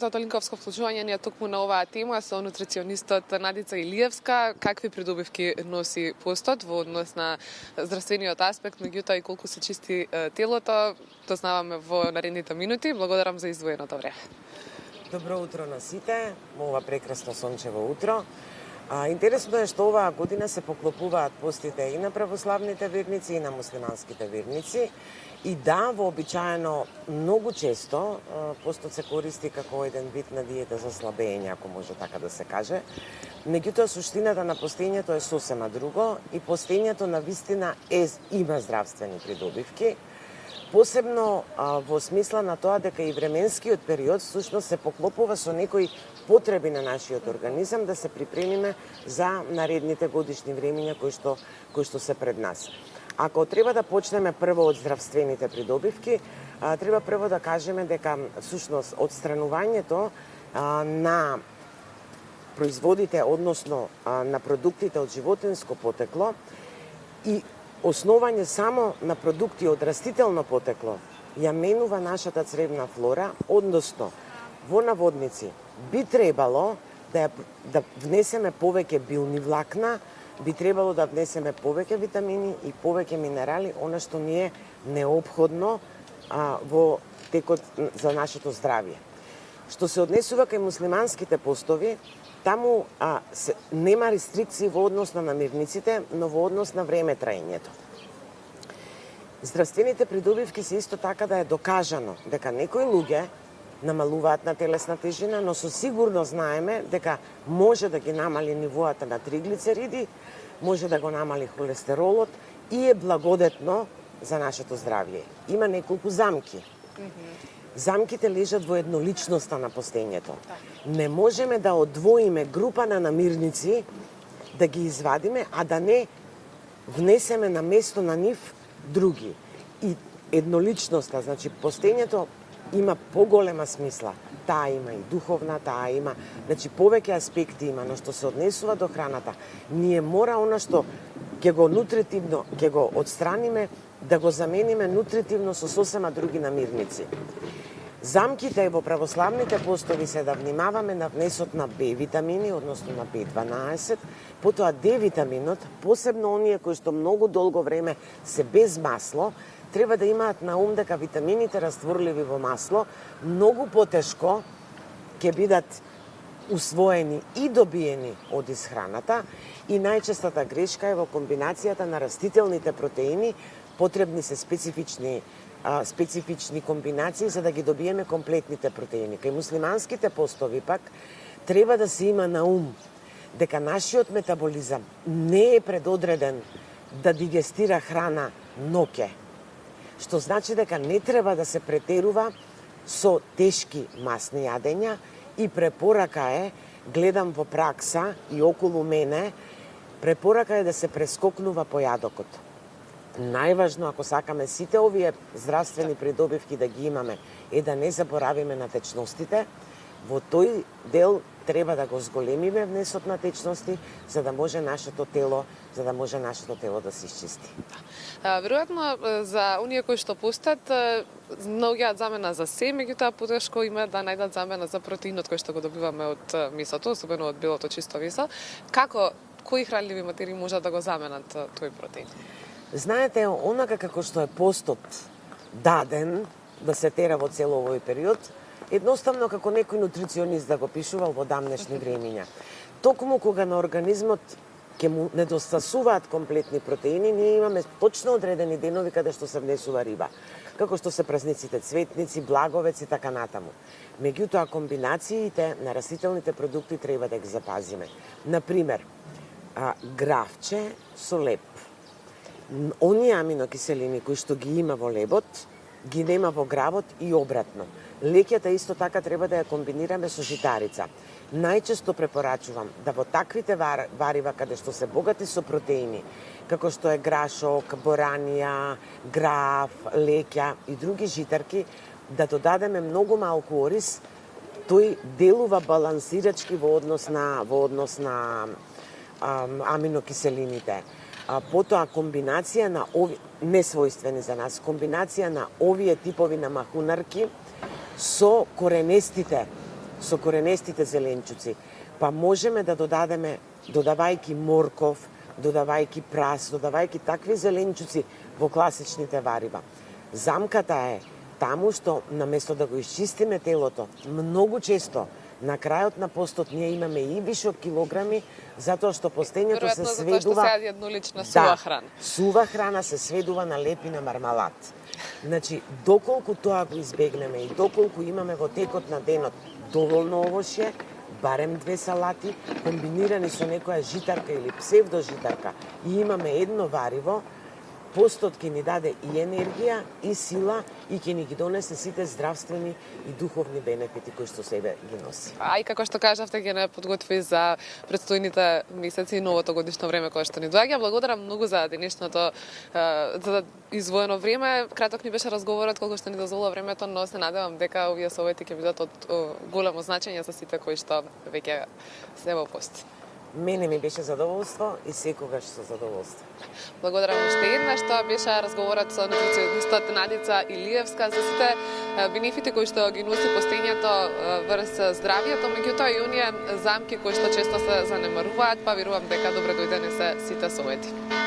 За Толинковско вклучување ние токму на оваа тема со нутриционистот Надица Илиевска, какви придобивки носи постот во однос на здравствениот аспект, меѓутоа и колку се чисти телото, тоа знаваме во наредните минути. Благодарам за издвоеното време. Добро утро на сите, ова прекрасно сончево утро. Интересно е што оваа година се поклопуваат постите и на православните верници и на муслиманските верници. И да, вообичаено многу често постот се користи како еден вид на диета за слабење, ако може така да се каже. Меѓутоа суштината на постењето е сосема друго и постењето навистина има здравствени придобивки. Посебно во смисла на тоа дека и временскиот период всушност се поклопува со некои потреби на нашиот организам да се припремиме за наредните годишни времиња кои што се пред нас. Ако треба да почнеме прво од здравствените придобивки, треба прво да кажеме дека всушност одстранувањето на производите, односно на продуктите од животинско потекло и основање само на продукти од растително потекло ја менува нашата цревна флора, односно во наводници би требало да внесеме повеќе билни влакна, би требало да внесеме повеќе витамини и повеќе минерали, она што ни е неопходно во текот за нашето здравје. Што се однесува кај муслиманските постови, таму нема рестрикции во однос на намирниците, но во однос на време траењето. Здравствените придобивки се исто така да е докажано дека некои луѓе намалуваат на телесна тежина, но со сигурно знаеме дека може да ги намали нивоата на триглицериди, може да го намали холестеролот и е благодетно за нашето здравје. Има неколку замки. Замките лежат во едноличноста на постењето. Не можеме да одвоиме група на намирници, да ги извадиме, а да не внесеме на место на нив други. И едноличноста, значи постењето има поголема смисла. Таа има и духовна, таа има, значи повеќе аспекти има, но што се однесува до храната, ние мора она што ќе го нутритивно, ќе го отстраниме, да го замениме нутритивно со сосема други намирници. Замките во православните постови се да внимаваме на внесот на Б витамини, односно на B12, потоа Д витаминот, посебно оние кои што многу долго време се без масло, треба да имаат на ум дека витамините растворливи во масло многу потешко ќе бидат усвоени и добиени од исхраната и најчестата грешка е во комбинацијата на растителните протеини, потребни се специфични комбинации за да ги добиеме комплетните протеини. Кај муслиманските постови пак треба да се има на ум дека нашиот метаболизам не е предодреден да дигестира храна ноќе, што значи дека не треба да се претерува со тешки масни јадења и препорака е, гледам во пракса и околу мене, препорака е да се прескокнува по јадокот. Најважно, ако сакаме сите овие здравствени придобивки да ги имаме, е да не заборавиме на течностите. Во тој дел треба да го зголемиме внесот на течности, за да може нашето тело да се исчисти. Веројатно за оние кои што постат, наоѓаат замена за се, меѓутоа потешко има да најдат замена за протеинот кој што го добиваме од месото, особено од белото чисто месо. Кои хранливи материи можат да го заменат тој протеин? Знаете, онака како што е постот даден да се тера во цел овој период, едноставно како некој нутриционист да го пишувал во дамнешни времиња. Токму кога на организмот ќе му недостасуваат комплетни протеини, ние имаме точно одредени денови каде што се внесува риба, како што се празниците цветници, благовец и така натаму. Меѓутоа комбинациите на растителните продукти треба да ги запазиме. Например, гравче со леб. Оние аминокиселини кои што ги има во лебот, ги нема во гравот и обратно. Леќата исто така треба да ја комбинираме со житарица. Најчесто препорачувам да во таквите варива каде што се богати со протеини, како што е грашок, боранија, граф, леќа и други житарки, да додадеме многу малку ориз, тој делува балансирачки во однос на аминокиселините. Потоа комбинација на несвојствени за нас, комбинација на овие типови на махунарки со коренестите со коренестите зеленчуци, па можеме да додадеме, додавајќи морков, додавајќи прас, додавајќи такви зеленчуци во класичните варива. Замката е таму што наместо да го исчистиме телото, многу често на крајот на постот ние имаме и вишок килограми, затоа што постењето се сведува... Веројатно затоа што се јади еднолична сува храна. Сува храна се сведува на леп и на мармалад. Значи, доколку тоа го избегнеме и доколку имаме во текот на денот доволно овошје, барем 2 салати, комбинирани со некоја житарка или псевдожитарка, и имаме едно вариво, постот ќе ни даде и енергија, и сила, и ќе ни ги донесе сите здравствени и духовни бенефити кои што себе ги носи. А и како што кажавте, ќе не подготви за предстојните месеци и новото годишно време кое што ни доаѓа. Благодарам многу за денешното за извоено време. Краток ни беше разговорот колку што ни дозвола времето, но се надевам дека овие совети ќе бидат од големо значење за сите кои што веќе се во пост. Мене ми беше задоволство и секогаш со задоволство. Благодарам уште еднаш. Тоа беше разговорот со нутриционистот Надица Илиевска за сите бенефити кои што ги носи постењето врз здравјето, меѓутоа и оние замки кои што често се занемаруваат, па верувам дека добре дојдени се сите совети.